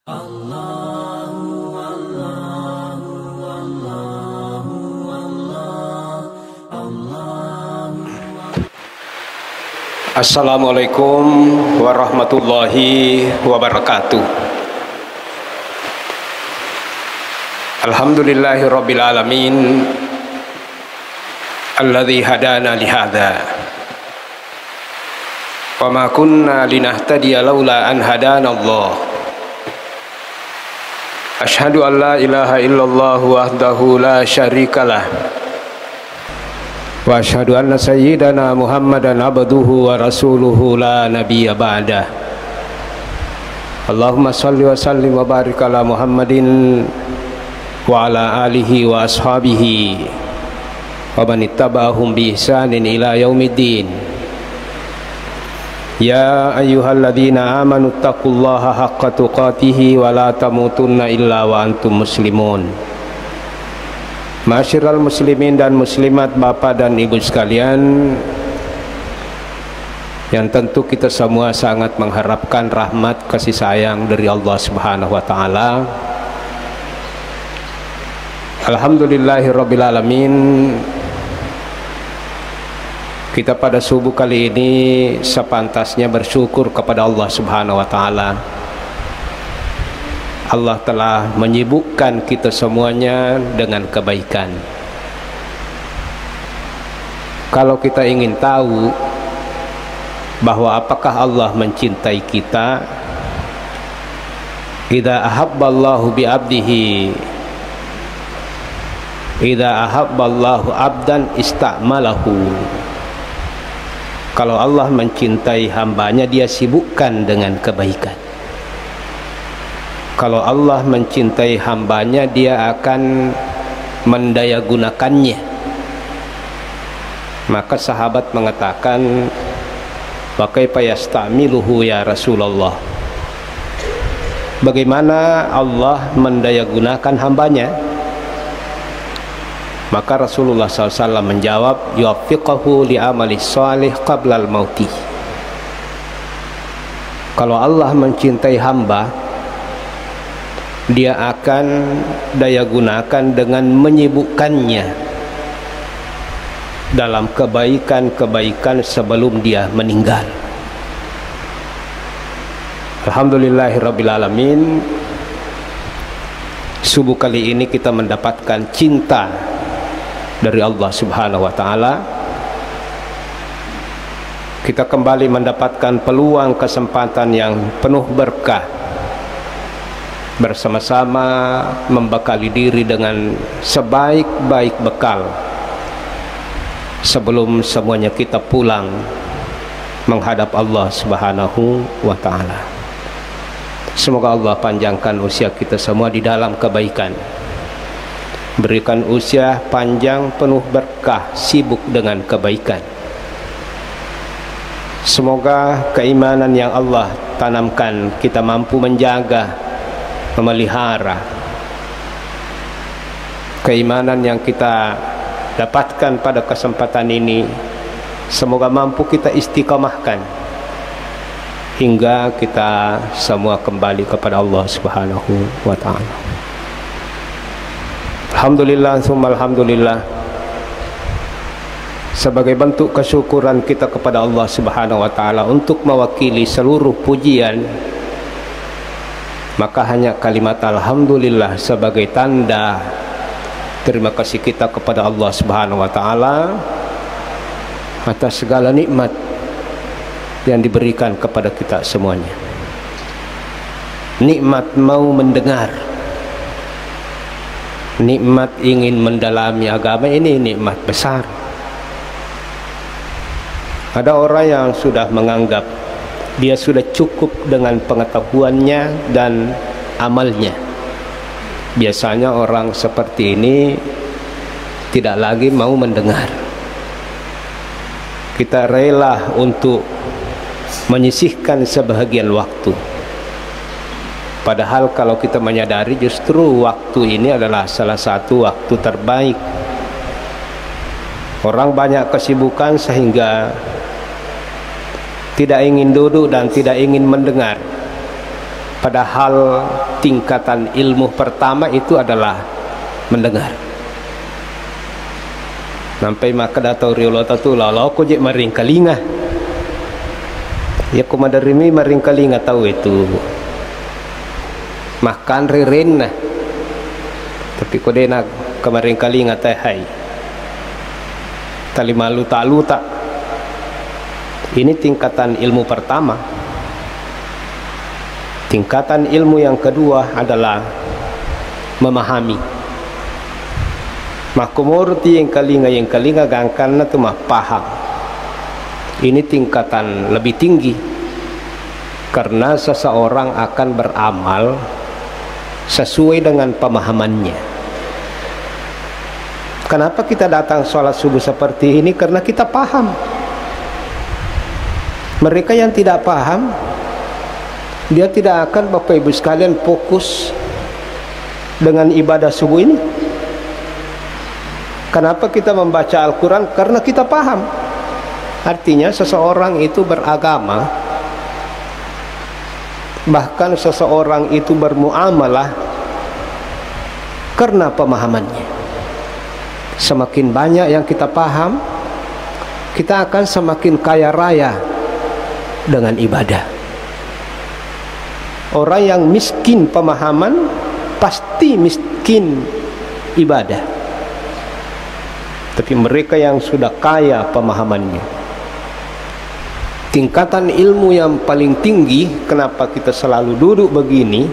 Assalamualaikum warahmatullahi wabarakatuh. Alhamdulillahirabbil alamin alladzi hadana li hadza wa ma kunna linahtadiya laula an hadana Allah. Asyhadu an la ilaha illallah wahdahu la syarikalah wa asyhadu anna sayyidana Muhammadan abduhu wa rasuluhu la nabiyya ba'dah. Allahumma salli wa sallim wa barik ala Muhammadin wa ala alihi wa ashabihi wa man ittaba'ahum bi ihsanin ila yaumiddin. Ya ayyuhalladzina amanu taqullaha haqqa tuqatih wa la tamutunna illa wa antum muslimun. Ma'asyiral muslimin dan muslimat, bapak dan ibu sekalian, yang tentu kita semua sangat mengharapkan rahmat kasih sayang dari Allah Subhanahu wa taala. Alhamdulillahirabbil alamin. Kita pada subuh kali ini sepantasnya bersyukur kepada Allah Subhanahu wa taala. Allah telah menyibukkan kita semuanya dengan kebaikan. Kalau kita ingin tahu bahwa apakah Allah mencintai kita, idza ahabballahu bi abdihi, idza ahabballahu abdan ista'malahu. Kalau Allah mencintai hambanya, dia sibukkan dengan kebaikan. Kalau Allah mencintai hambanya, dia akan mendayagunakannya. Maka sahabat mengatakan, wa kaifa yasta'miluhu ya Rasulullah? Bagaimana Allah mendayagunakan hambanya? Maka Rasulullah SAW menjawab, yuwaffiqahu li amali shalih qabla al-mauti. Kalau Allah mencintai hamba, dia akan daya gunakan dengan menyibukkannya dalam kebaikan-kebaikan sebelum dia meninggal. Alhamdulillahirabbil alamin. Subuh kali ini kita mendapatkan cinta dari Allah Subhanahu wa taala. Kita kembali mendapatkan peluang kesempatan yang penuh berkah, bersama-sama membekali diri dengan sebaik-baik bekal sebelum semuanya kita pulang menghadap Allah Subhanahu wa taala. Semoga Allah panjangkan usia kita semua di dalam kebaikan, berikan usia panjang penuh berkah, sibuk dengan kebaikan. Semoga keimanan yang Allah tanamkan kita mampu menjaga, memelihara. Keimanan yang kita dapatkan pada kesempatan ini, semoga mampu kita istiqamahkan hingga kita semua kembali kepada Allah Subhanahu wa ta'ala. Alhamdulillah summa alhamdulillah. Sebagai bentuk kesyukuran kita kepada Allah Subhanahu wa ta'ala untuk mewakili seluruh pujian, maka hanya kalimat alhamdulillah sebagai tanda terima kasih kita kepada Allah Subhanahu wa taala atas segala nikmat yang diberikan kepada kita semuanya. Nikmat mau mendengar, nikmat ingin mendalami agama, ini nikmat besar. Ada orang yang sudah menganggap dia sudah cukup dengan pengetahuannya dan amalnya. Biasanya orang seperti ini tidak lagi mau mendengar. Kita rela untuk menyisihkan sebahagian waktu. Padahal kalau kita menyadari justru waktu ini adalah salah satu waktu terbaik. Orang banyak kesibukan sehingga tidak ingin duduk dan tidak ingin mendengar Padahal tingkatan ilmu pertama itu adalah mendengar. Sampai maka datau riolota tu lalau ko je maring kalinga. Ya ko madarimi maring kalinga tahu itu. Makan ririn nah. Tapi ko dena kemaring kalinga teh hai. Tali malu tak luta. Ini tingkatan ilmu pertama. Tingkatan ilmu yang kedua adalah memahami. Makumurti yang kalinga gangkan na tu mah paham. Ini tingkatan lebih tinggi karena seseorang akan beramal sesuai dengan pemahamannya. Kenapa kita datang sholat subuh seperti ini? Karena kita paham. Mereka yang tidak paham, dia tidak akan, Bapak Ibu sekalian, fokus dengan ibadah subuh ini. Kenapa kita membaca Al-Quran? Karena kita paham. Artinya seseorang itu beragama, bahkan seseorang itu bermuamalah karena pemahamannya. Semakin banyak yang kita paham, kita akan semakin kaya raya dengan ibadah. Orang yang miskin pemahaman pasti miskin ibadah. Tapi mereka yang sudah kaya pemahamannya, tingkatan ilmu yang paling tinggi, kenapa kita selalu duduk begini?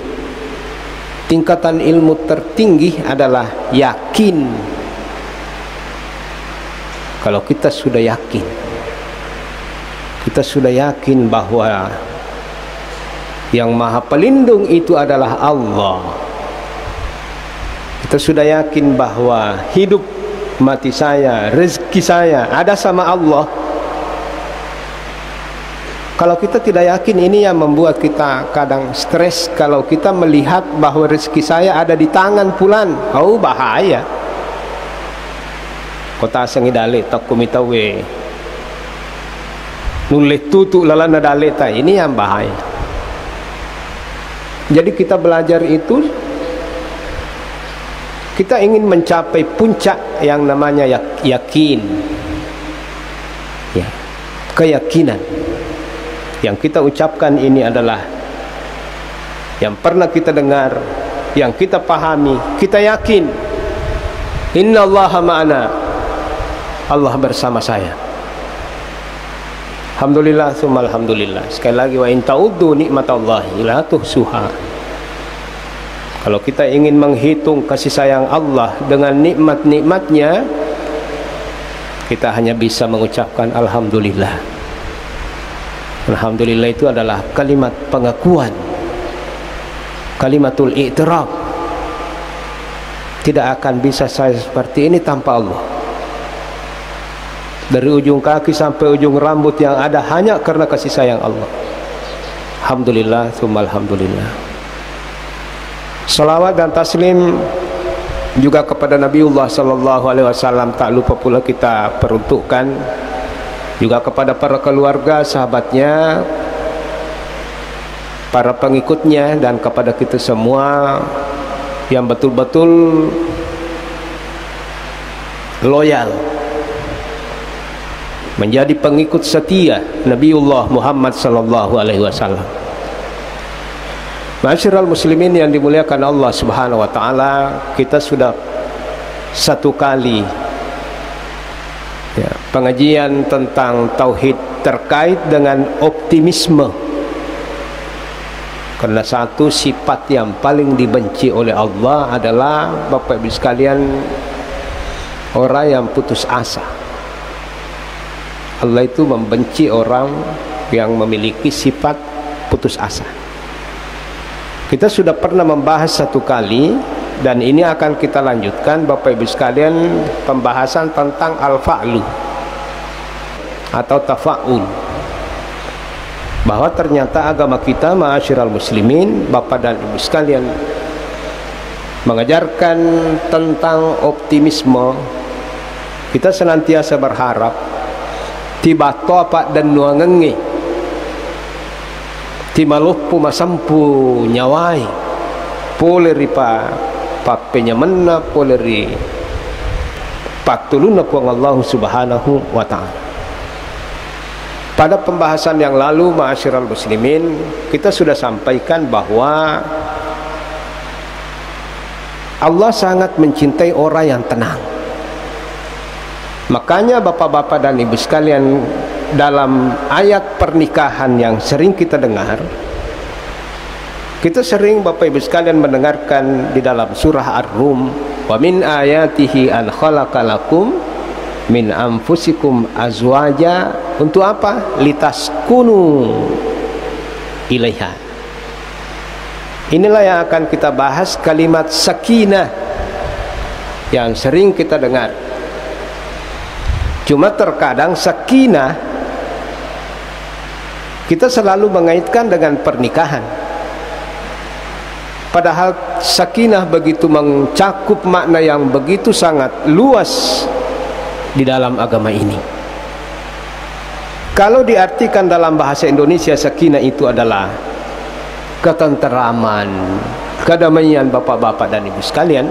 Tingkatan ilmu tertinggi adalah yakin. Kalau kita sudah yakin, kita sudah yakin bahwa yang maha pelindung itu adalah Allah. Kita sudah yakin bahwa hidup mati saya, rezeki saya ada sama Allah. Kalau kita tidak yakin, ini yang membuat kita kadang stres. Kalau kita melihat bahwa rezeki saya ada di tangan fulan, oh bahaya. Kota sangi dale tak kumitawe nulis tutu lalana dale ta, ini yang bahaya. Jadi kita belajar itu, kita ingin mencapai puncak yang namanya yakin, ya, keyakinan. Yang kita ucapkan ini adalah yang pernah kita dengar, yang kita pahami, kita yakin. Innallaha ma'ana, Allah bersama saya. Alhamdulillah, summa alhamdulillah. Sekali lagi, wa in ta'uddu nikmatallahi la tuhsuha. Kalau kita ingin menghitung kasih sayang Allah dengan nikmat-nikmatnya, kita hanya bisa mengucapkan alhamdulillah. Alhamdulillah itu adalah kalimat pengakuan, kalimatul i'tiraf. Tidak akan bisa saya seperti ini tanpa Allah. Dari ujung kaki sampai ujung rambut yang ada hanya karena kasih sayang Allah. Alhamdulillah, summa alhamdulillah. Salawat dan taslim juga kepada Nabiullah sallallahu alaihi wasallam tak lupa pula kita peruntukkan, juga kepada para keluarga, sahabatnya, para pengikutnya, dan kepada kita semua yang betul-betul loyal menjadi pengikut setia Nabiullah Muhammad sallallahu alaihi wasallam. Ma'asyiral muslimin yang dimuliakan Allah Subhanahu wa taala, kita sudah satu kali ya, pengajian tentang tauhid terkait dengan optimisme. Karena satu sifat yang paling dibenci oleh Allah adalah, Bapak Ibu sekalian, orang yang putus asa. Allah itu membenci orang yang memiliki sifat putus asa. Kita sudah pernah membahas satu kali, dan ini akan kita lanjutkan, Bapak Ibu sekalian, pembahasan tentang al-fa'lu atau tafa'ul. Bahwa ternyata agama kita, ma'asyiral muslimin, Bapak dan Ibu sekalian, mengajarkan tentang optimisme. Kita senantiasa berharap tiba topak dan nuangengi. timalupu masampu nyawai poleri papenya menna poleri patuluna puang Allah subhanahu wa ta'ala. Pada pembahasan yang lalu, ma'asyiral muslimin, kita sudah sampaikan bahwa Allah sangat mencintai orang yang tenang. Makanya bapak-bapak dan ibu sekalian, dalam ayat pernikahan yang sering kita dengar, kita sering bapak ibu sekalian mendengarkan di dalam surah Ar-Rum, wa min ayatihi an khalaqalakum min anfusikum azwaja, untuk apa? Litaskunu ilaiha. Inilah yang akan kita bahas, kalimat sakinah yang sering kita dengar. Cuma terkadang sakinah kita selalu mengaitkan dengan pernikahan, padahal sakinah begitu mencakup makna yang begitu sangat luas di dalam agama ini. Kalau diartikan dalam bahasa Indonesia, sakinah itu adalah ketenteraman, kedamaian bapak-bapak dan ibu sekalian,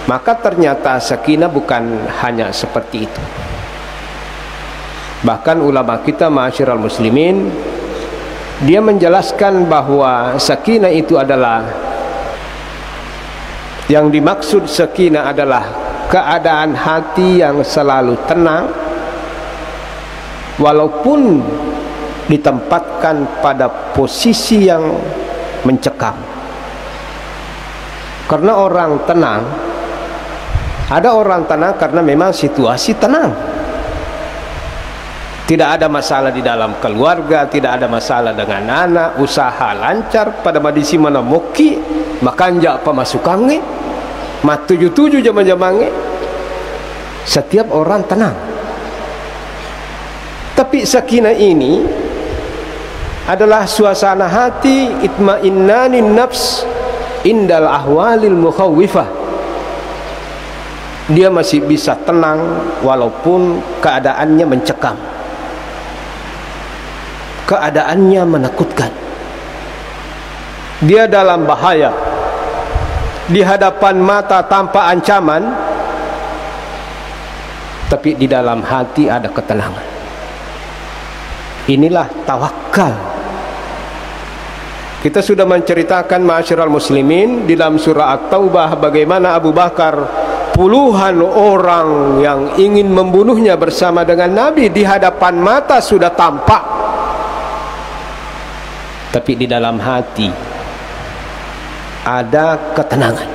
maka ternyata sakinah bukan hanya seperti itu. Bahkan ulama kita, ma'asyiral muslimin, dia menjelaskan bahwa sakinah itu adalah, yang dimaksud sakinah adalah keadaan hati yang selalu tenang walaupun ditempatkan pada posisi yang mencekam. Karena orang tenang, ada orang tenang karena memang situasi tenang, tidak ada masalah di dalam keluarga, tidak ada masalah dengan anak, usaha lancar, pada madisi mana moki makanja pemasukannya mat 77 jaman-jamannya, setiap orang tenang. Tapi sakinah ini adalah suasana hati itma'innanin nafs indal ahwalil mukhawwifah. Dia masih bisa tenang walaupun keadaannya mencekam, keadaannya menakutkan. Dia dalam bahaya, di hadapan mata tanpa ancaman, tapi di dalam hati ada ketenangan. Inilah tawakal. Kita sudah menceritakan, ma'asyiral muslimin, di dalam surah At-Taubah, bagaimana Abu Bakar, puluhan orang yang ingin membunuhnya bersama dengan Nabi, di hadapan mata sudah tampak, tapi di dalam hati ada ketenangan.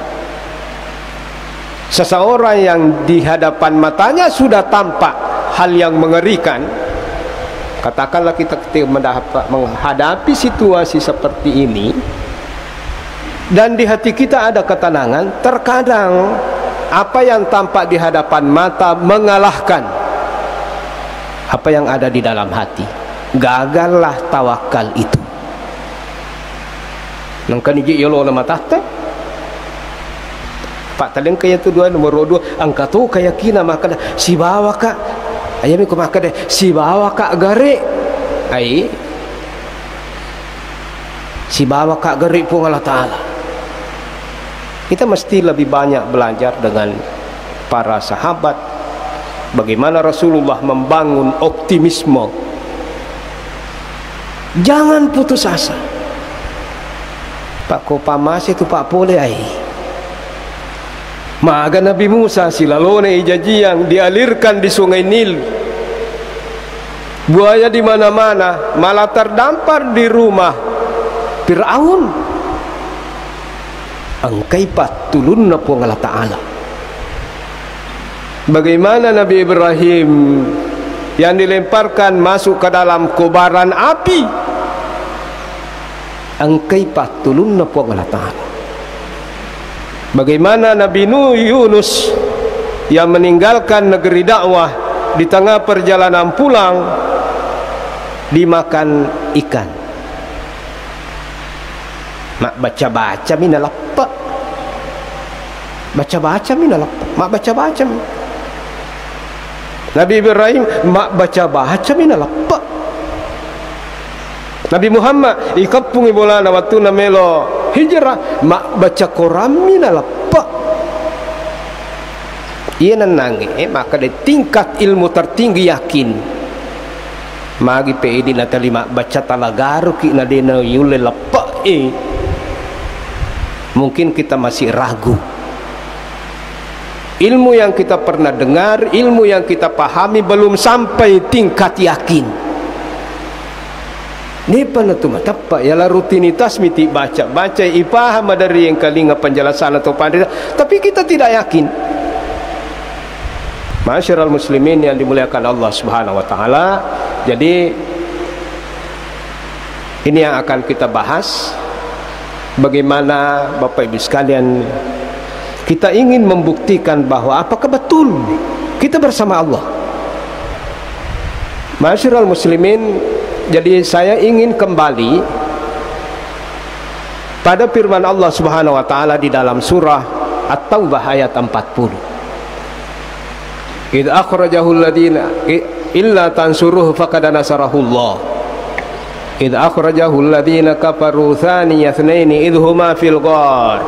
Seseorang yang di hadapan matanya sudah tampak hal yang mengerikan, katakanlah kita menghadapi situasi seperti ini, dan di hati kita ada ketenangan, terkadang apa yang tampak di hadapan mata mengalahkan apa yang ada di dalam hati. Gagallah tawakal itu. Nangkan iji yolo na matahta pak taleng kaya tu dua nomor dua angka tu keyakinan maka si bawa kak ayami ko maka deh si bawa kak gare ai si bawa kak gare pun Allah Ta'ala. Kita mesti lebih banyak belajar dengan para sahabat, bagaimana Rasulullah membangun optimisme. Jangan putus asa. Pak Kopamas itu Pak Pole ai. Maaga Nabi Musa silalone ijaji yang dialirkan di sungai Nil. Buaya di mana-mana, malah terdampar di rumah Fir'aun. Angkai patulun na po Allah Ta'ala. Bagaimana Nabi Ibrahim yang dilemparkan masuk ke dalam kobaran api, angkai patulun na po Allah Ta'ala. Bagaimana Nabi Yunus yang meninggalkan negeri dakwah, di tengah perjalanan pulang dimakan ikan. Mak baca-baca mina lappa, baca-baca mina lappa, mak baca-baca. Nabi Ibrahim mak baca-baca mina lappa. Nabi Muhammad ikapungi bola na waktu na melo hijrah mak baca Quran mina lepak ia nanangi maka de tingkat ilmu tertinggi yakin magi PID na talima baca talagaru ki na dena yule lepak mungkin kita masih ragu. Ilmu yang kita pernah dengar, ilmu yang kita pahami belum sampai tingkat yakin. Ini penetuma tepat ialah rutinitas miti baca ipaham dari yang kalinga penjelasan atau pandai, tapi kita tidak yakin. Masyarul muslimin yang dimuliakan Allah Subhanahu wa taala. Jadi ini yang akan kita bahas, bagaimana Bapak Ibu sekalian kita ingin membuktikan bahwa apakah betul kita bersama Allah. Masyarul muslimin, jadi saya ingin kembali pada firman Allah Subhanahu wa taala di dalam surah At-Taubah ayat 40. Idz akhrajahu alladziina illa tansuruhu faqad nasarahullah. Idz akhrajahu alladziina kafaru tsaniya tsnaini idh huma fil ghar.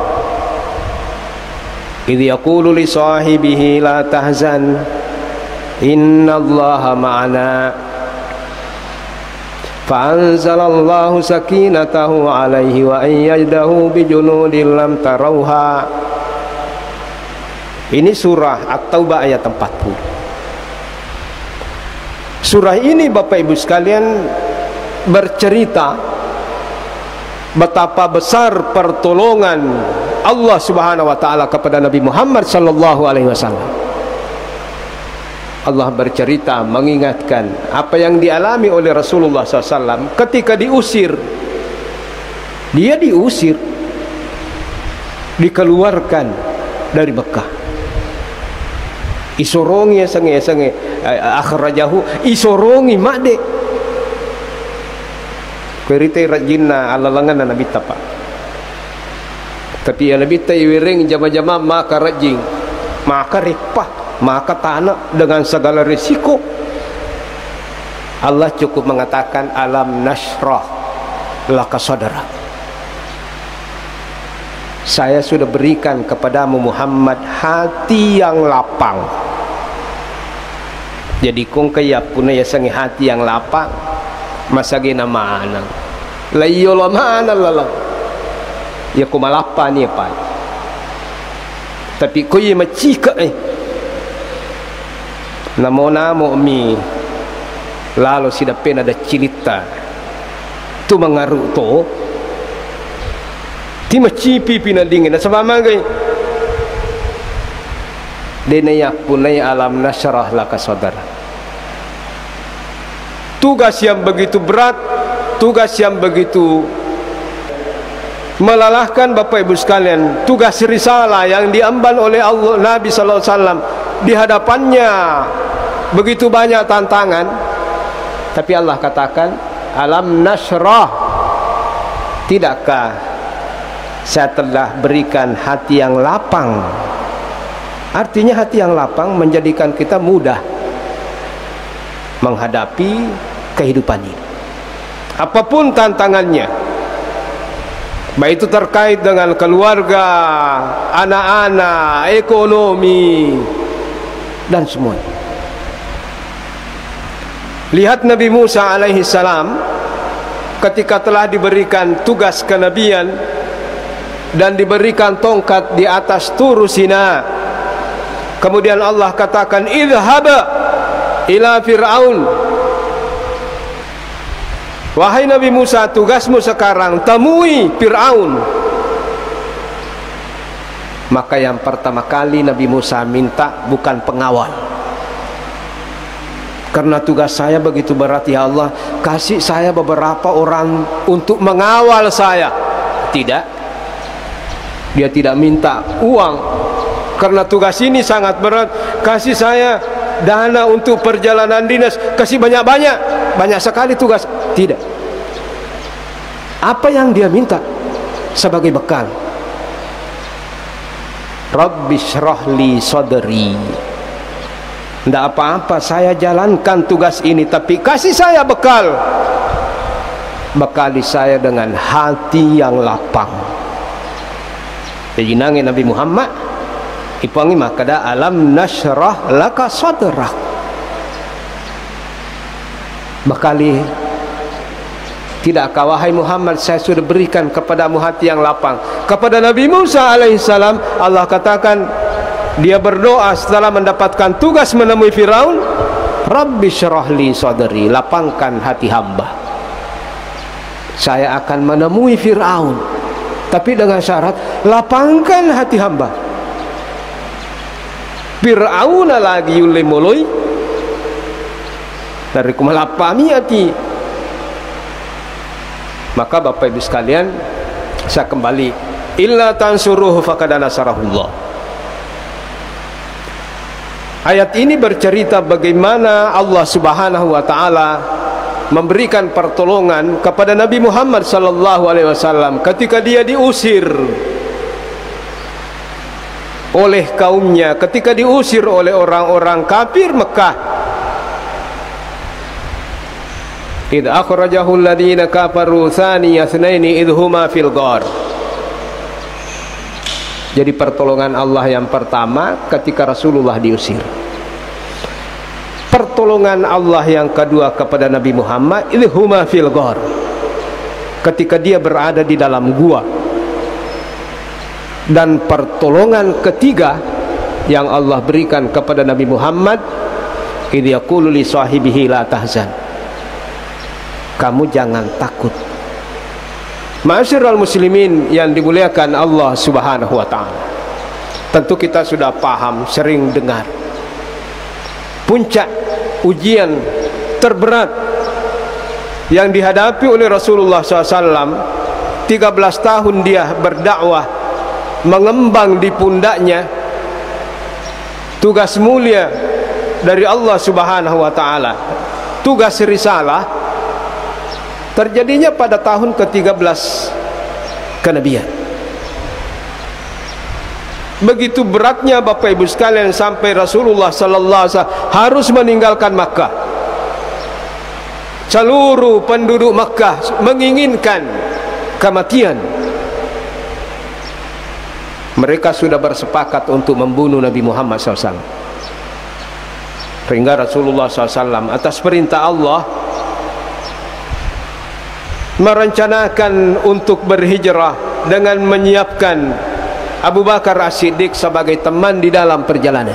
Idh yaqulu li sahibihi la tahzan innallaha ma'ana. Fa'anzalallahu sakinatahu alaihi wa ayyadahu bijunudin lam tarauha. Ini surah At-Taubah ayat 40. Surah ini Bapak Ibu sekalian bercerita betapa besar pertolongan Allah Subhanahu wa taala kepada Nabi Muhammad sallallahu alaihi wasallam. Allah bercerita mengingatkan apa yang dialami oleh Rasulullah SAW ketika diusir. Dia diusir, dikeluarkan dari Mekah. Isorongi sange akhrajahu isorongi makde. Kerite rajinna alalangan Nabi tapa. Tapi yang Nabi tayiring jama-jama maka rajing, maka repah, maka tanah dengan segala risiko. Allah cukup mengatakan alam nashrah laka sadrak. Saya sudah berikan kepadamu Muhammad hati yang lapang. Jadi kung kaya punay sangi hati yang lapang masagi na maanang layo lamana lalang ya kumalapa niya pa. Tapi kuya macika namo mi lalo sida pena da cilita tu mangaru to ti macipi pinadingin na samamagay dinayak punay alam nasrah laka saudara. Tugas yang begitu berat, tugas yang begitu melalahkan Bapak Ibu sekalian, tugas risalah yang diemban oleh Allah Nabi sallallahu alaihi wasallam, di hadapannya begitu banyak tantangan, tapi Allah katakan alam nasrah, tidakkah saya telah berikan hati yang lapang. Artinya hati yang lapang menjadikan kita mudah menghadapi kehidupan ini, apapun tantangannya, baik itu terkait dengan keluarga, anak-anak, ekonomi, dan semua. Lihat Nabi Musa alaihi salam ketika telah diberikan tugas kenabian dan diberikan tongkat di atas Turu Sina, kemudian Allah katakan idhhaba ila Fir'aun. Wahai Nabi Musa, tugasmu sekarang temui Fir'aun. Maka yang pertama kali Nabi Musa minta bukan pengawal, karena tugas saya begitu berat ya Allah, kasih saya beberapa orang untuk mengawal saya. Tidak, dia tidak minta uang karena tugas ini sangat berat, kasih saya dana untuk perjalanan dinas, kasih banyak-banyak, banyak sekali tugas. Tidak. Apa yang dia minta sebagai bekal? Rabbi shrah li sadri. Tidak apa-apa saya jalankan tugas ini, tapi kasih saya bekal. bekali saya dengan hati yang lapang. Jadi nangin Nabi Muhammad ipangi makada alam nashrah laka sadrak, bekali tidakkah wahai Muhammad saya sudah berikan kepadamu hati yang lapang. Kepada Nabi Musa alaihissalam Allah katakan, dia berdoa setelah mendapatkan tugas menemui Firaun, Rabbi syrah li sadri, lapangkan hati hamba, saya akan menemui Firaun, tapi dengan syarat lapangkan hati hamba. Firaun lagi yule moloi dari kumalapami hati. Maka Bapak Ibu sekalian, saya kembali, illa tansuruhu faqad nasarahullah. Ayat ini bercerita bagaimana Allah Subhanahu wa taala memberikan pertolongan kepada Nabi Muhammad sallallahu alaihi wasallam ketika dia diusir oleh kaumnya, ketika diusir oleh orang-orang kafir Mekah. Idh akhrajahu alladhina kafaru thaniya tsnaini idh huma fil ghar. Jadi pertolongan Allah yang pertama ketika Rasulullah diusir. Pertolongan Allah yang kedua kepada Nabi Muhammad idh huma fil ghar, ketika dia berada di dalam gua. Dan pertolongan ketiga yang Allah berikan kepada Nabi Muhammad, idh yaqulu li sahibihi la tahzan, kamu jangan takut. Ma'asyiral muslimin yang dimuliakan Allah Subhanahu wa taala, tentu kita sudah paham, sering dengar puncak ujian terberat yang dihadapi oleh Rasulullah SAW. 13 tahun dia berdakwah, mengembang di pundaknya tugas mulia dari Allah Subhanahu wa taala, tugas risalah. Terjadinya pada tahun ke-13 kenabian. Begitu beratnya Bapak Ibu sekalian sampai Rasulullah sallallahu alaihi wasallam harus meninggalkan Makkah. Seluruh penduduk Makkah menginginkan kematian. Mereka sudah bersepakat untuk membunuh Nabi Muhammad SAW. Sehingga Rasulullah SAW atas perintah Allah merencanakan untuk berhijrah dengan menyiapkan Abu Bakar As-Siddiq sebagai teman di dalam perjalanan.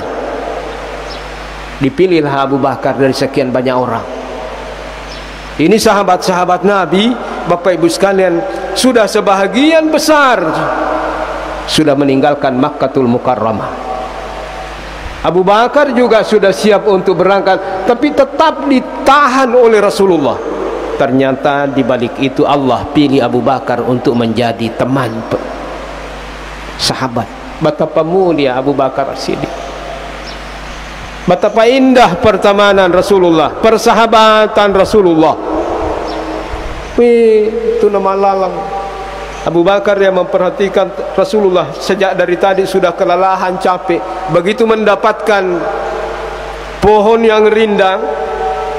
Dipilihlah Abu Bakar dari sekian banyak orang. Ini sahabat-sahabat Nabi, Bapak Ibu sekalian, sudah sebahagian besar sudah meninggalkan Makkatul Mukarramah. Abu Bakar juga sudah siap untuk berangkat, tapi tetap ditahan oleh Rasulullah. Ternyata di balik itu Allah pilih Abu Bakar untuk menjadi teman sahabat. Betapa mulia Abu Bakar As-Siddiq, betapa indah pertemanan Rasulullah, persahabatan Rasulullah. Itu nama lalang Abu Bakar yang memperhatikan Rasulullah sejak dari tadi sudah kelelahan, capek. Begitu mendapatkan pohon yang rindang,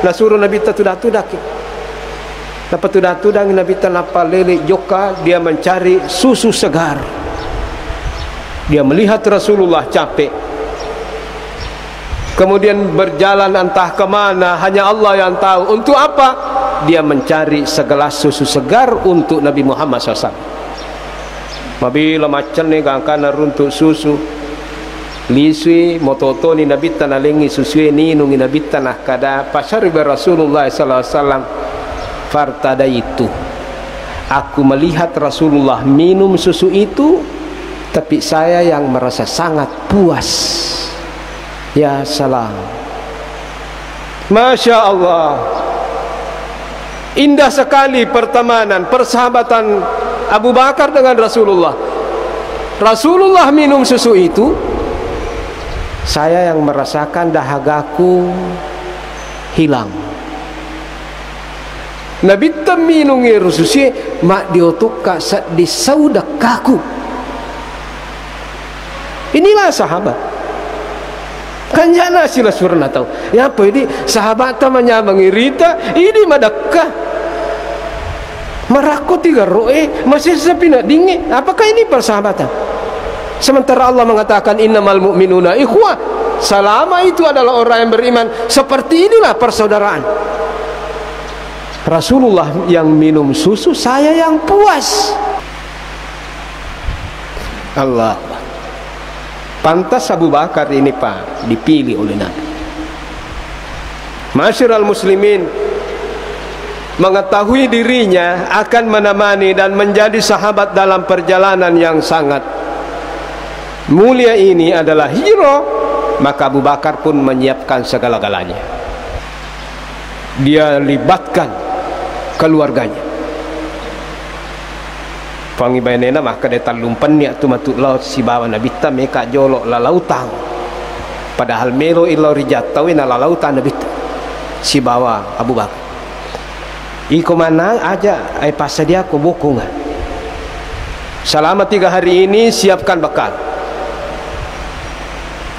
nah suruh Nabi tudak-tudak. Dapat tudak-tudak Nabi tanapa lele joka, dia mencari susu segar. Dia melihat Rasulullah capek, kemudian berjalan entah kemana, hanya Allah yang tahu. Untuk apa? Dia mencari segelas susu segar untuk Nabi Muhammad SAW. Mabila macam ni gangkana runtuk susu lisui mototo ni Nabi tanah lengi susu ni nungi Nabi tanah kada pasar Rasulullah SAW. Fartada itu, aku melihat Rasulullah minum susu itu, tapi saya yang merasa sangat puas. Ya salam, Masya Allah, indah sekali pertemanan, persahabatan Abu Bakar dengan Rasulullah. Rasulullah minum susu itu, saya yang merasakan dahagaku hilang. Nabi minungi rususi mak diotuka di saudakaku. Inilah sahabat. Kan jana sila surna tahu. Ya apa ini sahabat tamanya mengirita ini madakah. Marako tiga roe masih sepi nak dingin. Apakah ini persahabatan? Sementara Allah mengatakan innamal mu'minuna ikhwah. Selama itu adalah orang yang beriman, seperti inilah persaudaraan. Rasulullah yang minum susu, saya yang puas. Allah. Pantas Abu Bakar ini Pak dipilih oleh Nabi. Masyiral muslimin, mengetahui dirinya akan menemani dan menjadi sahabat dalam perjalanan yang sangat mulia ini adalah hero, maka Abu Bakar pun menyiapkan segala-galanya. Dia libatkan keluarganya. Pangi bayanena maka dia talumpan niat tu matuk laut si bawa Nabi ta meka jolok la lautang. Padahal melo ilo rijatau ina la lautan Nabi ta. Si bawa Abu Bakar. Iko mana aja ai pas dia ko bokongan. Selama 3 hari ini siapkan bekal.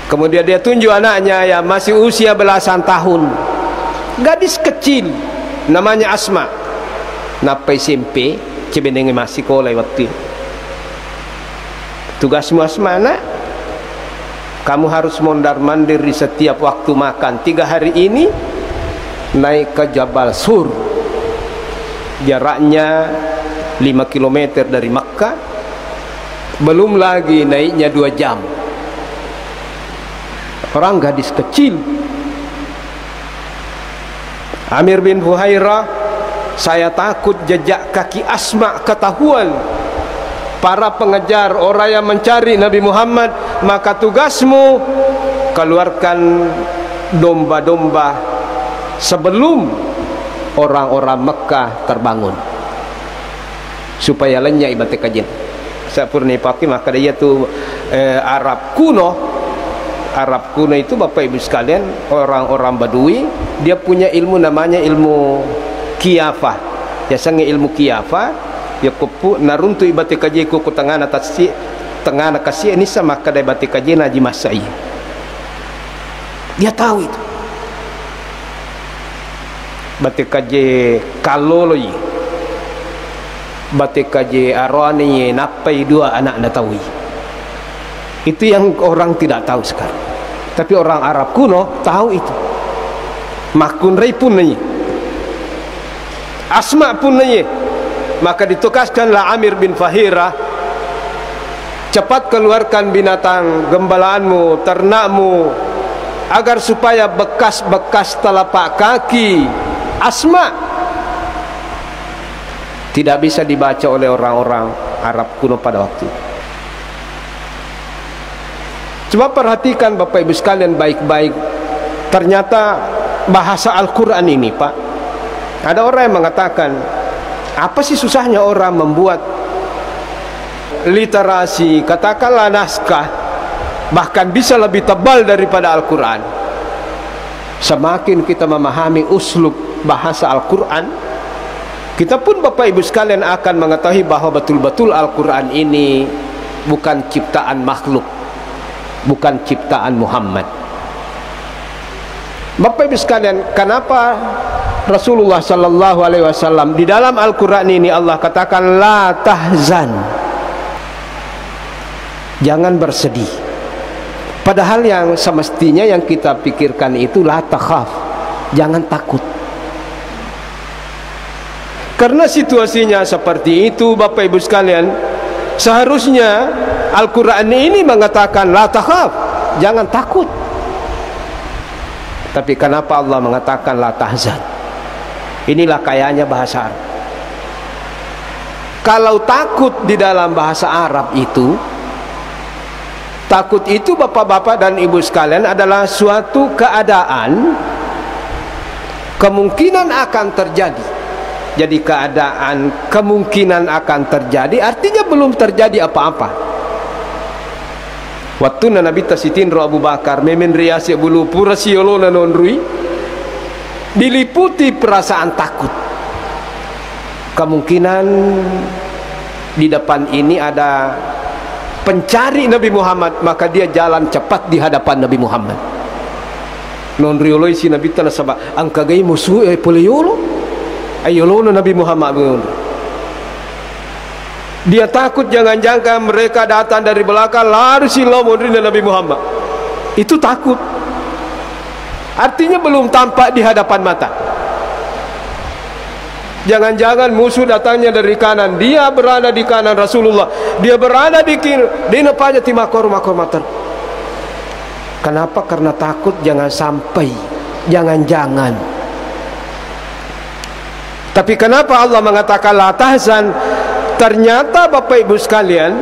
Kemudian dia tunjuk anaknya yang masih usia belasan tahun, gadis kecil namanya Asma, napai SMP cebenenge masih kolai waktu. Tugasmu Asma nak, kamu harus mondar mandir di setiap waktu makan. 3 hari ini naik ke Jabal Sur, jaraknya 5 km dari Makkah, belum lagi naiknya 2 jam. Orang gadis kecil. Amir bin Fuhairah, saya takut jejak kaki Asma ketahuan para pengejar, orang yang mencari Nabi Muhammad, maka tugasmu keluarkan domba-domba sebelum orang-orang Mekah terbangun supaya lenyap ibadah kajian. Sapurni pakai maka dia tu Arab kuno itu Bapak Ibu sekalian, orang-orang Badui, dia punya ilmu namanya ilmu kiafah. Biasanya ilmu kiafah ya kupu naruntu ibadah kaji ku tengah atas tengah kasih ini sama kada ibadah kaji Naji Masai. Dia tahu itu. Batik kaji kaloloi, batik kaji arwani napai 2 anak natawi. Itu yang orang tidak tahu sekarang. Tapi orang Arab kuno tahu itu. Makun Rai pun nanya, Asma pun nanya. Maka ditugaskanlah Amir bin Fahira, cepat keluarkan binatang gembalaanmu, ternakmu, agar supaya bekas-bekas telapak kaki Asma tidak bisa dibaca oleh orang-orang Arab kuno pada waktu itu. Coba perhatikan Bapak Ibu sekalian baik-baik. Ternyata bahasa Al-Quran ini Pak, ada orang yang mengatakan, apa sih susahnya orang membuat literasi, katakanlah naskah, bahkan bisa lebih tebal daripada Al-Quran. Semakin kita memahami uslub bahasa Al-Quran, kita pun Bapak Ibu sekalian akan mengetahui bahwa betul-betul Al-Quran ini bukan ciptaan makhluk, bukan ciptaan Muhammad. Bapak Ibu sekalian, kenapa Rasulullah sallallahu alaihi wasallam di dalam Al-Qur'an ini Allah katakan la tahzan, jangan bersedih, padahal yang semestinya yang kita pikirkan itu la takhaf, jangan takut. Karena situasinya seperti itu Bapak Ibu sekalian, seharusnya Al-Quran ini mengatakan la takhaf, jangan takut. Tapi kenapa Allah mengatakan la tahzan? Inilah kayaknya bahasa Arab. Kalau takut di dalam bahasa Arab itu, takut itu bapak-bapak dan ibu sekalian adalah suatu keadaan kemungkinan akan terjadi. Jadi keadaan kemungkinan akan terjadi artinya belum terjadi apa-apa. Waktu Nabi tasitin ro Abu Bakar memen riasi bulu pura siolo nanonrui, diliputi perasaan takut. Kemungkinan di depan ini ada pencari Nabi Muhammad, maka dia jalan cepat di hadapan Nabi Muhammad. Non riolo si Nabi tanah sabak angka gay musuh poleyolo ayolo Nabi Muhammad. Dia takut jangan-jangan mereka datang dari belakang lari silau modern Nabi Muhammad. Itu takut. Artinya belum tampak di hadapan mata. Jangan-jangan musuh datangnya dari kanan, dia berada di kanan Rasulullah, dia berada di kiri, di depannya timakor mater. Kenapa? Karena takut jangan sampai, jangan-jangan. Tapi kenapa Allah mengatakan la tahzan? Ternyata Bapak Ibu sekalian,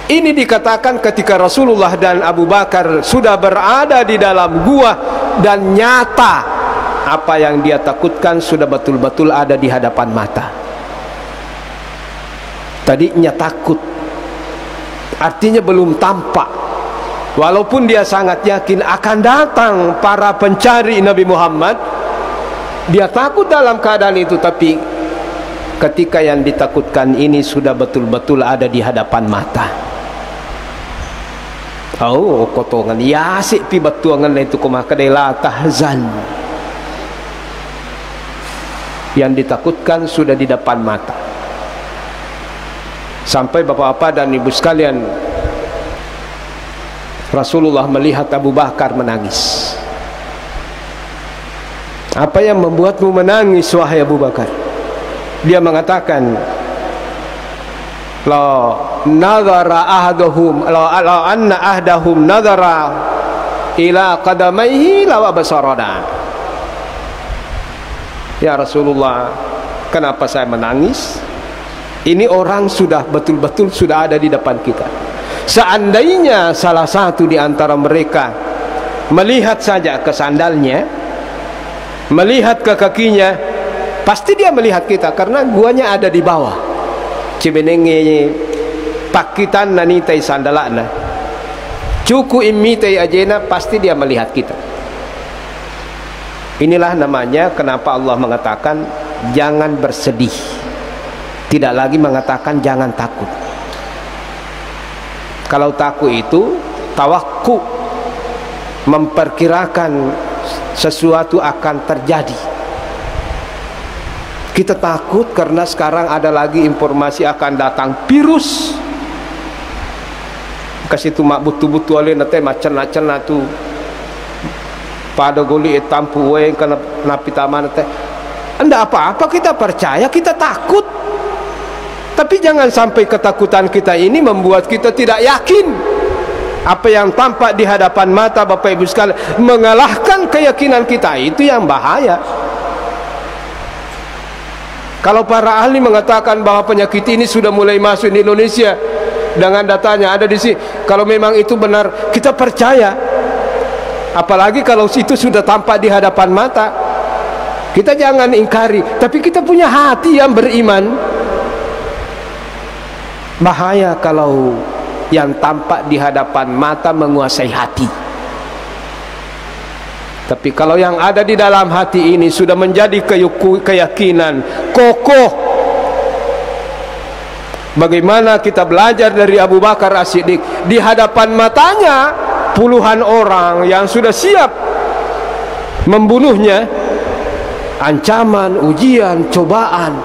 ini dikatakan ketika Rasulullah dan Abu Bakar sudah berada di dalam gua dan nyata apa yang dia takutkan sudah betul-betul ada di hadapan mata. Tadinya takut, artinya belum tampak. Walaupun dia sangat yakin akan datang para pencari Nabi Muhammad, dia takut dalam keadaan itu. Tapi ketika yang ditakutkan ini sudah betul-betul ada di hadapan mata. Oh, kotongan ya sik pi batuangan itu kumaka la tahzan. Yang ditakutkan sudah di depan mata. Sampai bapak-bapak dan ibu sekalian, Rasulullah melihat Abu Bakar menangis. Apa yang membuatmu menangis wahai Abu Bakar? Dia mengatakan, la nadhara ahaduhum la anna ahdahum nadhara ila qadamaihi la basarana. Ya Rasulullah, kenapa saya menangis? Ini orang sudah betul-betul sudah ada di depan kita. Seandainya salah satu di antara mereka melihat saja ke sandalnya, melihat ke kakinya, pasti dia melihat kita karena guanya ada di bawah. Cibenenge pakitan nanitai sandalana, cuku imitai ajena, pasti dia melihat kita. Inilah namanya kenapa Allah mengatakan jangan bersedih, tidak lagi mengatakan jangan takut. Kalau takut itu tawakku, memperkirakan sesuatu akan terjadi. Kita takut karena sekarang ada lagi informasi akan datang virus. Kasitu mak butu-butu oleh nate macam-macam tu. Pada goli etampu we kana napi taman teh. Anda apa-apa kita percaya, kita takut. Tapi jangan sampai ketakutan kita ini membuat kita tidak yakin. Apa yang tampak di hadapan mata Bapak Ibu sekalian mengalahkan keyakinan kita, itu yang bahaya. Kalau para ahli mengatakan bahwa penyakit ini sudah mulai masuk di Indonesia dengan datanya ada di sini, kalau memang itu benar kita percaya. Apalagi kalau itu sudah tampak di hadapan mata, kita jangan ingkari, tapi kita punya hati yang beriman. Bahaya kalau yang tampak di hadapan mata menguasai hati. Tapi kalau yang ada di dalam hati ini sudah menjadi keyakinan kokoh. Bagaimana kita belajar dari Abu Bakar As-Siddiq, di hadapan matanya puluhan orang yang sudah siap membunuhnya, ancaman, ujian, cobaan,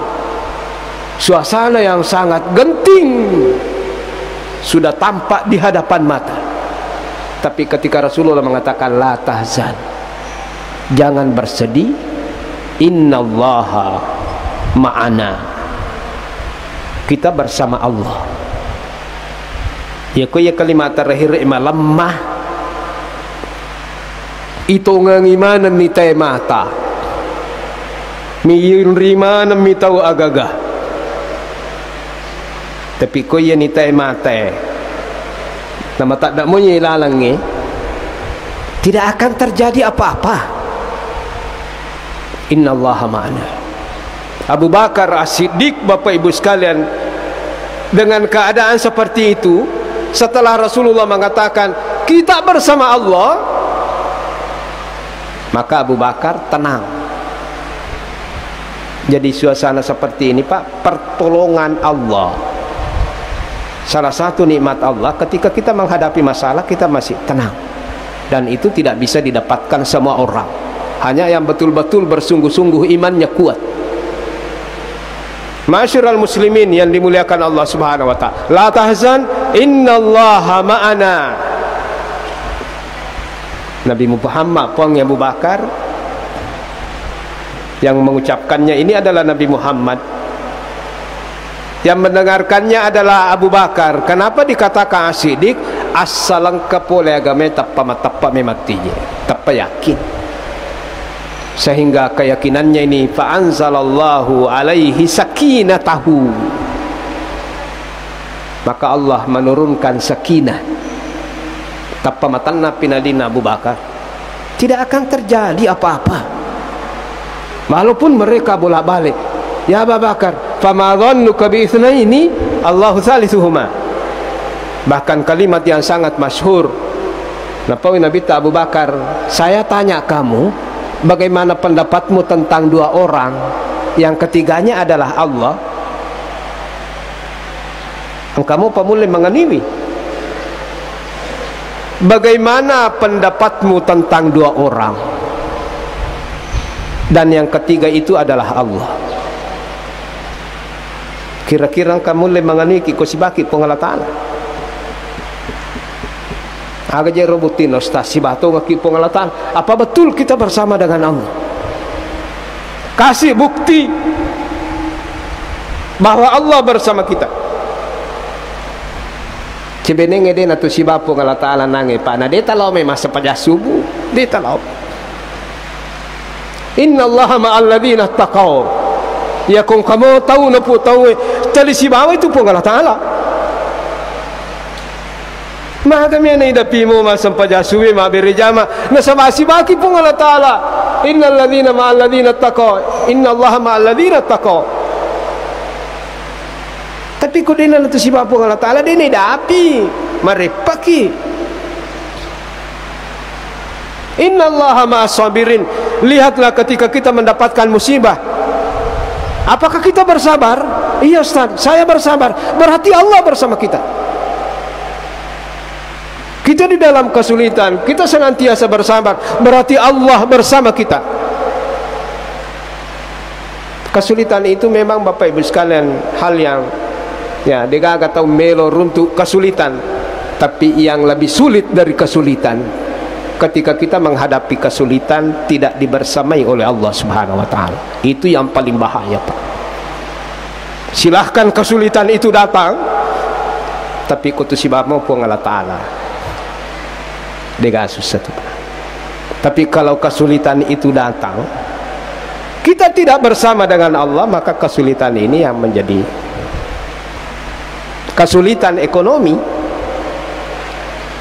suasana yang sangat genting sudah tampak di hadapan mata. Tapi ketika Rasulullah mengatakan la tahzan, jangan bersedih, innallaha ma'ana, kita bersama Allah. Ya kaya kalimat terakhir ima lemah itu ngangimanan ni tay mata miyun rimanan mi tahu agagah. Tapi kaya ni tay mata nama tak nak monye lalang tidak akan terjadi apa-apa. Innallaha ma'ana. Abu Bakar As-Siddiq, Bapak Ibu sekalian, dengan keadaan seperti itu, setelah Rasulullah mengatakan kita bersama Allah, maka Abu Bakar tenang. Jadi suasana seperti ini Pak, pertolongan Allah. Salah satu nikmat Allah ketika kita menghadapi masalah kita masih tenang. Dan itu tidak bisa didapatkan semua orang. Hanya yang betul-betul bersungguh-sungguh imannya kuat. Ma'asyiral muslimin yang dimuliakan Allah Subhanahu wa taala, la tahzan innallaha ma'ana. Nabi Muhammad pun Abu Bakar yang mengucapkannya ini adalah Nabi Muhammad, yang mendengarkannya adalah Abu Bakar. Kenapa dikatakan asidik? Asalang kapole agame tappa mematinya, tappa yakin, sehingga keyakinannya ini fa anzalallahu alaihi sakinatahu, maka Allah menurunkan sakinah tappa matanna pinadina Abu Bakar. Tidak akan terjadi apa-apa walaupun mereka bolak-balik. Ya Abu Bakar, fama dhannuka bi itsnaini Allahu salisuhuma. Bahkan kalimat yang sangat masyhur, Nabi Abu Bakar, saya tanya kamu, bagaimana pendapatmu tentang dua orang yang ketiganya adalah Allah? Kamu pemulai menganiwi. Bagaimana pendapatmu tentang dua orang dan yang ketiga itu adalah Allah? Kira-kira kamu le mangani ki kosibaki pengalatan aga je robutin ostasi bato ngaki pengalatan. Apa betul kita bersama dengan Allah? Kasih bukti bahwa Allah bersama kita. Sebenarnya dia natu si bapo Allah Taala nange pana dia talau masa pada subuh dia talau. Inna Allah ma'al ladina taqaw. Ya kung kamu tahu na po tahu tali si bawa itu pun Allah Taala. Maka kami na idapi mo masa pada subuh ma berjama na sabasi baki pun Allah Taala. Innal ladina ma'al ladina taqaw. Inna Allah ma'al ladina taqaw. Tapi kau dina tu si bapa Allah Taala dia ni dah api merepaki. Inna Allah ma'as sabirin. Lihatlah ketika kita mendapatkan musibah, apakah kita bersabar? Iya Ustaz, saya bersabar. Berarti Allah bersama kita. Kita di dalam kesulitan, kita senantiasa bersabar, berarti Allah bersama kita. Kesulitan itu memang Bapak Ibu sekalian hal yang ya, dia kata melo runtuh kesulitan, tapi yang lebih sulit dari kesulitan ketika kita menghadapi kesulitan tidak dibersamai oleh Allah Subhanahu wa taala. Itu yang paling bahaya, Pak. Silahkan kesulitan itu datang, tapi kutusiba maupun Allah Taala dia susah tuh. Tapi kalau kesulitan itu datang, kita tidak bersama dengan Allah, maka kesulitan ini yang menjadi kesulitan ekonomi.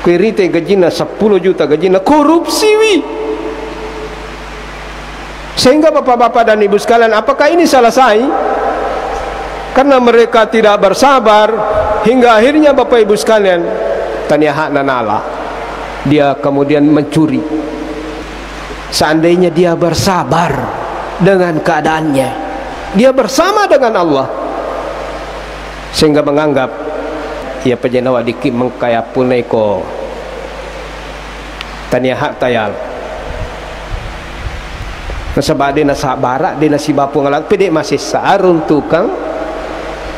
Kirite gajina 10 juta gajina korupsi wi. Sehingga bapak-bapak dan ibu sekalian, apakah ini selesai? Karena mereka tidak bersabar hingga akhirnya Bapak Ibu sekalian taniaha nanala, dia kemudian mencuri. Seandainya dia bersabar dengan keadaannya, dia bersama dengan Allah, sehingga menganggap ia penjenawa diki mengkaya punai ko taniaha tayal nasabade nasabara di nasibapu ngalat pede masih saarun tukang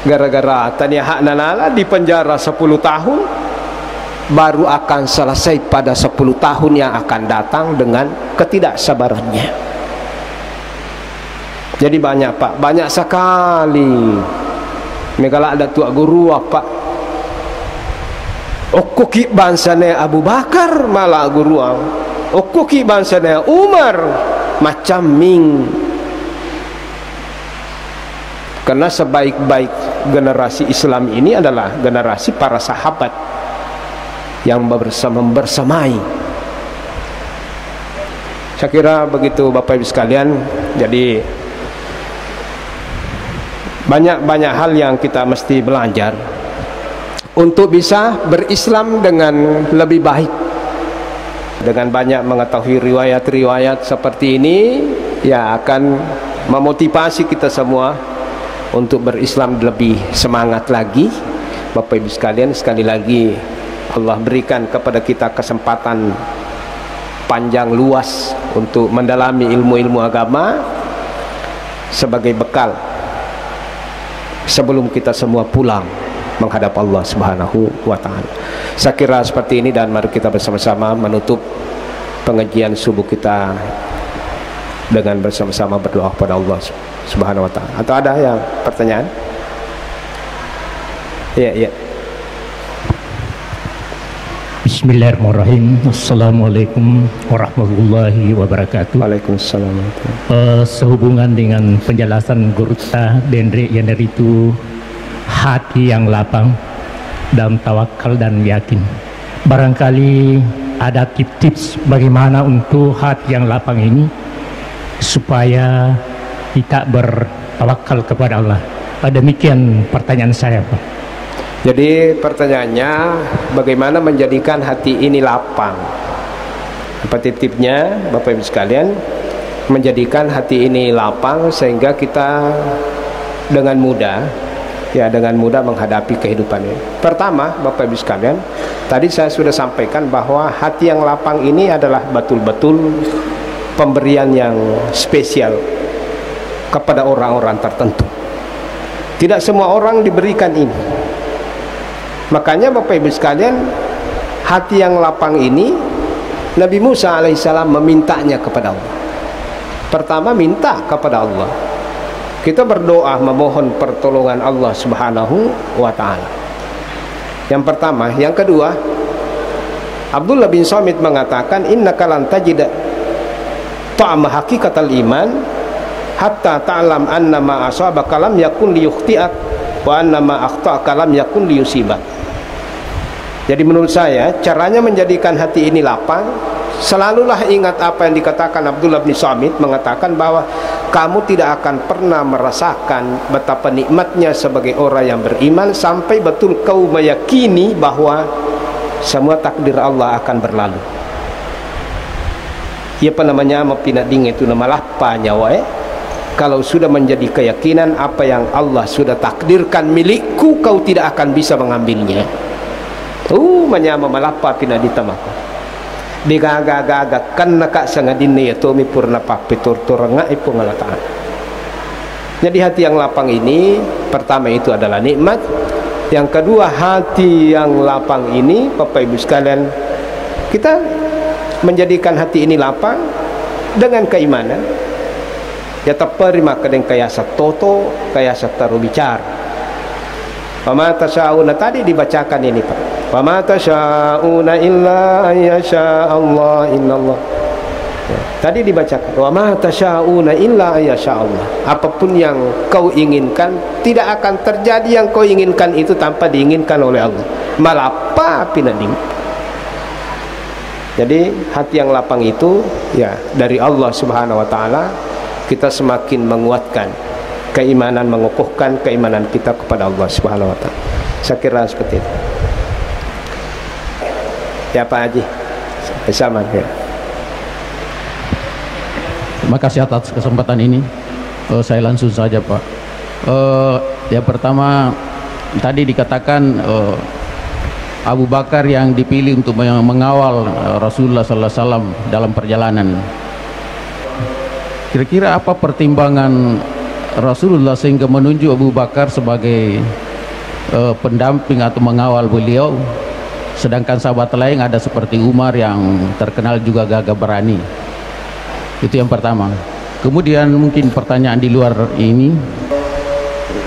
gara-gara taniaha nanala di penjara 10 tahun, baru akan selesai pada 10 tahun yang akan datang dengan ketidaksabarannya. Jadi banyak Pak, banyak sekali megala ada tua guru apa okuki bansane Abu Bakar malah guru okuki bansane Umar macam ming. Karena sebaik-baik generasi Islam ini adalah generasi para sahabat yang bersamai. Saya kira begitu Bapak Ibu sekalian. Jadi banyak hal yang kita mesti belajar untuk bisa berislam dengan lebih baik. Dengan banyak mengetahui riwayat-riwayat seperti ini, ya akan memotivasi kita semua untuk berislam lebih semangat lagi. Bapak Ibu sekalian, sekali lagi Allah berikan kepada kita kesempatan panjang luas untuk mendalami ilmu-ilmu agama sebagai bekal sebelum kita semua pulang menghadap Allah Subhanahu wa Ta'ala. Saya kira seperti ini, dan mari kita bersama-sama menutup pengajian subuh kita dengan bersama-sama berdoa kepada Allah Subhanahu wa Ta'ala. Atau ada yang pertanyaan? Ya. Bismillahirrahmanirrahim. Assalamualaikum warahmatullahi wabarakatuh. Waalaikumsalam. Sehubungan dengan penjelasan guru kita Dendre yang dari itu hati yang lapang dalam tawakal dan yakin. Barangkali ada tips-tips bagaimana untuk hati yang lapang ini supaya kita bertawakal kepada Allah. Demikian pertanyaan saya, Pak. Jadi pertanyaannya, bagaimana menjadikan hati ini lapang? Apa tipsnya, Bapak Ibu sekalian, menjadikan hati ini lapang sehingga kita dengan mudah menghadapi kehidupan ini. Pertama, Bapak Ibu sekalian, tadi saya sudah sampaikan bahwa hati yang lapang ini adalah betul-betul pemberian yang spesial kepada orang-orang tertentu. Tidak semua orang diberikan ini. Makanya Bapak Ibu sekalian, hati yang lapang ini Nabi Musa alaihissalam memintanya kepada Allah. Pertama, minta kepada Allah. Kita berdoa memohon pertolongan Allah Subhanahu wa Ta'ala. Yang pertama. Yang kedua, Abdullah bin Samit mengatakan, innaka lan tajida ta'ama hakikatal iman hatta ta'lam anna ma asabaka lam yakun liyukhti'ak wa anna ma akhta'aka lam yakun liyusibak. Jadi menurut saya, caranya menjadikan hati ini lapang, selalulah ingat apa yang dikatakan Abdullah bin Samit, mengatakan bahwa kamu tidak akan pernah merasakan betapa nikmatnya sebagai orang yang beriman sampai betul kau meyakini bahwa semua takdir Allah akan berlalu. Ya, apa namanya, mapinat ding itu nama lapa nyawa. Kalau sudah menjadi keyakinan apa yang Allah sudah takdirkan milikku, kau tidak akan bisa mengambilnya. Menyama malapa pinadita mako. Digaga-gaga kan naka sangadin ya to mi purna papitur turanga ipo ngalataan. Jadi hati yang lapang ini, pertama itu adalah nikmat. Yang kedua, hati yang lapang ini, Bapak Ibu sekalian, kita menjadikan hati ini lapang dengan keimanan. Ya terima kadang kaya satoto, kaya sataru bicara. Wa tasyauna tadi dibacakan ini, Pak. Wa ma tasyauna illa ayyasha Allah illallah. Ya, tadi dibacakan wa ma tasyauna illa ayyasha Allah. Apapun yang kau inginkan, tidak akan terjadi yang kau inginkan itu tanpa diinginkan oleh Allah. Malapa pinading. Jadi hati yang lapang itu ya dari Allah Subhanahu wa Ta'ala. Kita semakin menguatkan keimanan, mengukuhkan keimanan kita kepada Allah Subhanahu wa Ta'ala. Saya kira seperti itu. Ya Pak Haji, sama ya. Terima kasih atas kesempatan ini. Saya langsung saja, Pak. Yang pertama, tadi dikatakan Abu Bakar yang dipilih untuk mengawal Rasulullah Sallallahu Alaihi Wasallam dalam perjalanan. Kira-kira apa pertimbangan Rasulullah sehingga menunjuk Abu Bakar sebagai pendamping atau mengawal beliau, sedangkan sahabat lain ada seperti Umar yang terkenal juga gagah berani? Itu yang pertama. Kemudian mungkin pertanyaan di luar ini,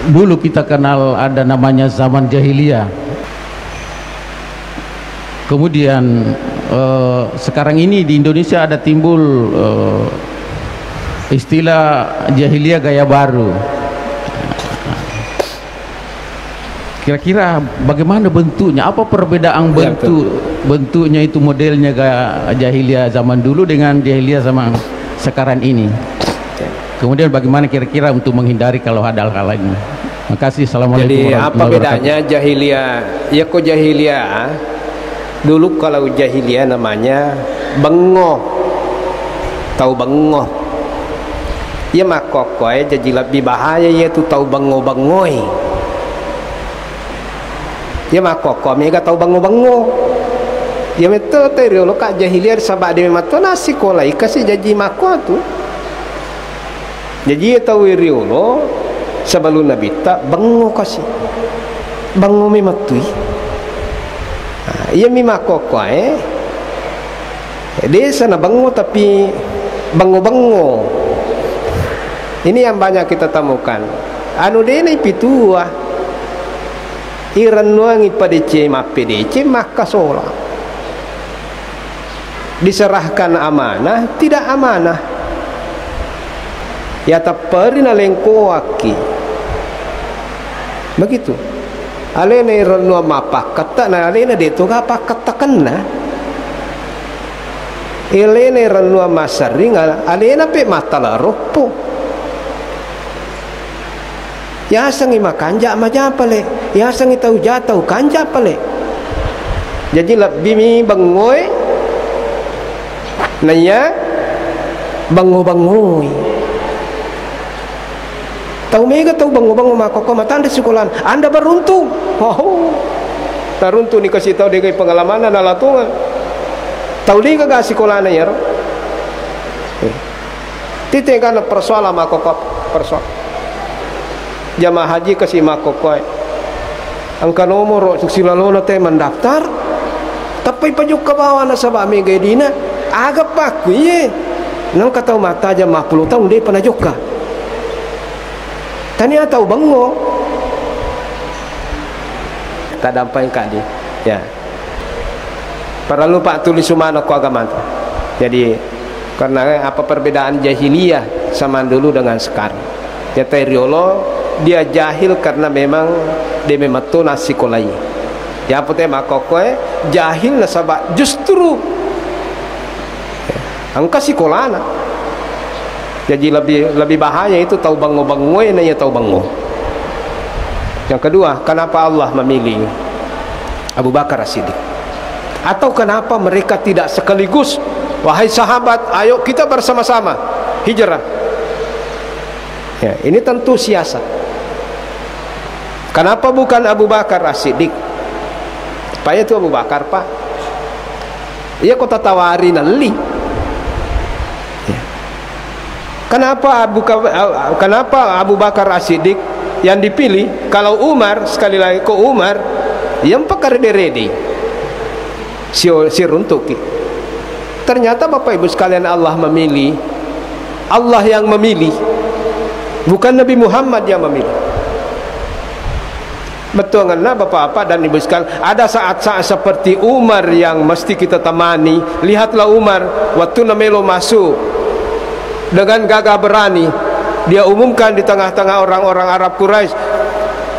dulu kita kenal ada namanya zaman jahiliyah. Kemudian sekarang ini di Indonesia ada timbul istilah jahiliyah gaya baru. Kira-kira bagaimana bentuknya? Apa perbedaan bentuknya itu, modelnya gaya jahiliyah zaman dulu dengan jahiliyah zaman sekarang ini? Kemudian bagaimana kira-kira untuk menghindari kalau ada hal-hal lain? Makasih. Assalamualaikum. Jadi apa bedanya jahiliyah? Ya kok jahiliyah? Dulu kalau jahiliyah namanya bengoh. Tahu bengoh? Ya makokoy jadi lebih bahaya yaitu tahu bengoh-bengoy. Ya makoko mereka tahu bango-bango. Ya betul tadi lo kak jahiliyah sabak dia memang tu nasi kolai kasih janji mako tu. Jadi ya tahu rio lo sebelum Nabi tak bengo kasih bengo mematui ia mimakoko dia sana bengo tapi bengo ini yang banyak kita temukan anu dia ni pitua iran nuangi PDC mah PDC maka solah diserahkan amanah tidak amanah ya tapari na lengkoaki begitu alena iran nuang mapak kata na alena deto apa katakan na elena iran nuang masaring alena pe mata la ropo ya sangi makanja maja pale ya sangi tahu jatau kanja pale jadi lebih bengoy naya bango tahu mega tahu bango makoko matan di sekolah anda beruntung taruntung dikasih tahu dia pengalaman dan alatungan tahu dia kagak sekolah ya titik kan persoalan makoko persoalan jamaah haji kasih makoko angka nomor silalona teh mendaftar tapi pajuk ke bawah nasabah mega dina agak paku ye nang kata mata jamaah 10 tahun dia pernah juga tani tahu bengo tak dampai kali ya para lupa tulis sumana ku agama jadi karena apa perbedaan jahiliyah sama dulu dengan sekarang ya teriolo dia jahil karena memang dia memang tu nasi kolai ya apa tema kokoe jahil nasabak justru angka sikolana jadi lebih bahaya itu tahu bango nanya tahu bango. Yang kedua, kenapa Allah memilih Abu Bakar As-Siddiq? Atau kenapa mereka tidak sekaligus, wahai sahabat, ayo kita bersama-sama hijrah? Ya, ini tentu siasat. Kenapa bukan Abu Bakar As-Siddiq? Supaya itu Abu Bakar, Pak. Ia kota tawarin ali. Kenapa Abu Bakar As-Siddiq yang dipilih? Kalau Umar, sekali lagi kok Umar yang pakar deredi si runtuki. Ternyata Bapak Ibu sekalian Allah memilih, Allah yang memilih, bukan Nabi Muhammad yang memilih. Betul nggak Bapak-bapak dan Ibu sekalian? Ada saat-saat seperti Umar yang mesti kita temani. Lihatlah Umar waktu namelo masuk dengan gagah berani, dia umumkan di tengah-tengah orang-orang Arab Quraisy,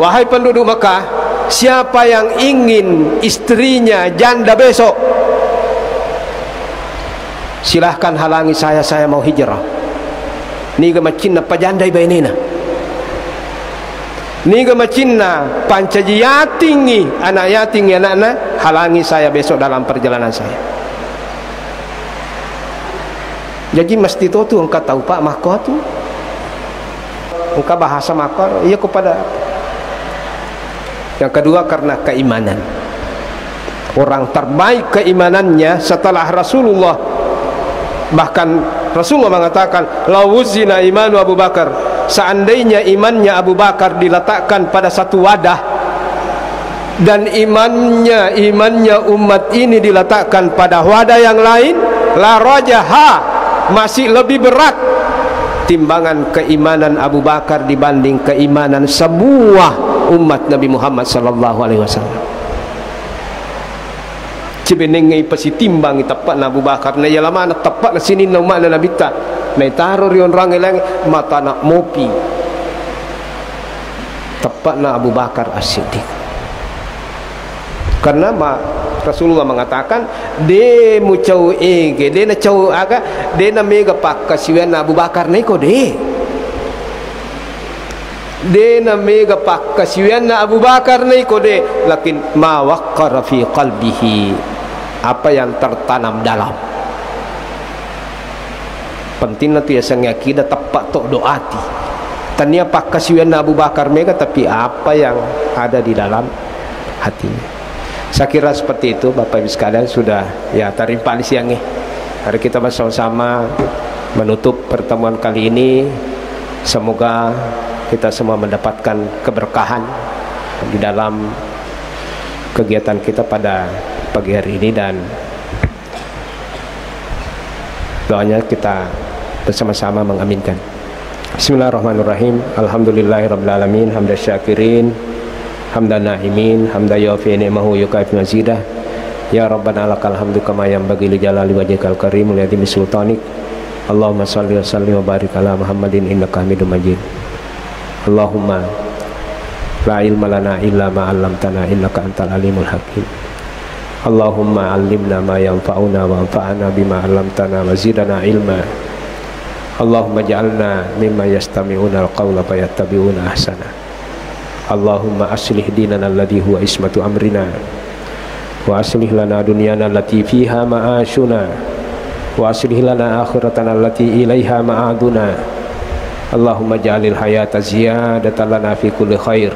wahai penduduk Mekah, siapa yang ingin istrinya janda besok, silahkan halangi saya mau hijrah. Niga macinna pajandai bainina, niga macinna pancajiyatingi anak yatingi anak-anak, halangi saya besok dalam perjalanan saya. Jadi mesti tu engkau tahu Pak makor tu, engkau bahasa makor, ia kepada. Yang kedua karena keimanan. Orang terbaik keimanannya setelah Rasulullah. Bahkan Rasulullah mengatakan, lawuzina imanu Abu Bakar. Seandainya imannya Abu Bakar diletakkan pada satu wadah, dan imannya umat ini diletakkan pada wadah yang lain, la rajaha, masih lebih berat timbangan keimanan Abu Bakar dibanding keimanan semua umat Nabi Muhammad sallallahu alaihi wasallam. Cibenengai pasti timbang tepat Abu Bakar na ya lama tepat na sini na umat na Nabi ta na taruh rion rang elang mata nak mopi tepat na Abu Bakar As-Siddiq. Karena Rasulullah mengatakan de mu cau ege de na cau aga de na mega pakka siwan Abu Bakar neko de na mega pakka siwan Abu Bakar neko de lakin ma waqqara fi qalbihi, apa yang tertanam dalam. Penting nanti ya sang akidah tepat tok doati tania pakka siwan Abu Bakar mega, tapi apa yang ada di dalam hatinya. Saya kira seperti itu Bapak Ibu sekalian, sudah ya tarimpa di siang ini. Hari kita bersama-sama menutup pertemuan kali ini. Semoga kita semua mendapatkan keberkahan di dalam kegiatan kita pada pagi hari ini, dan doanya kita bersama-sama mengaminkan. Bismillahirrahmanirrahim. Alhamdulillahirabbil alamin, hamdan syakirin, hamdan na'imin, hamdan yufi ni'mahu yukaif mazidah. Ya Rabbana lakal hamdu kama yanbaghi li jalali wajhikal karim li azimi sultanik. Allahumma shalli wa sallim wa barik ala Muhammadin innaka Hamidum Majid. Allahumma la ilma lana illa ma 'allamtana innaka antal alimul hakim. Allahumma 'allimna ma yanfa'una wa anfa'na bima 'allamtana wa zidna ilma. Allahumma ja'alna mimma yastami'una al-qawla fayattabi'una ahsana. Allahumma aslih dinana alladhi huwa ismatu amrina wa aslih lana dunyana allati fiha ma'ashuna wa aslih lana akhiratana allati ilaiha ma'aduna. Allahumma ja'alil hayata ziyadatan lana fi kulli khair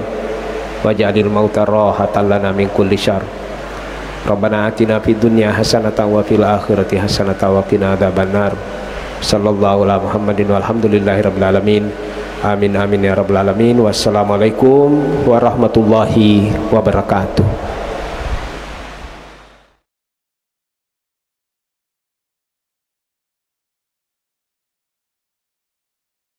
wa ja'alil mauta rahatan lana min kulli syarr. Rabbana atina fid dunya hasanatan wa fil akhirati hasanatan wa qina adzabannar. Sallallahu ala Muhammadin walhamdulillahirabbil alamin. Amin amin ya rabbal alamin. Wassalamualaikum warahmatullahi wabarakatuh.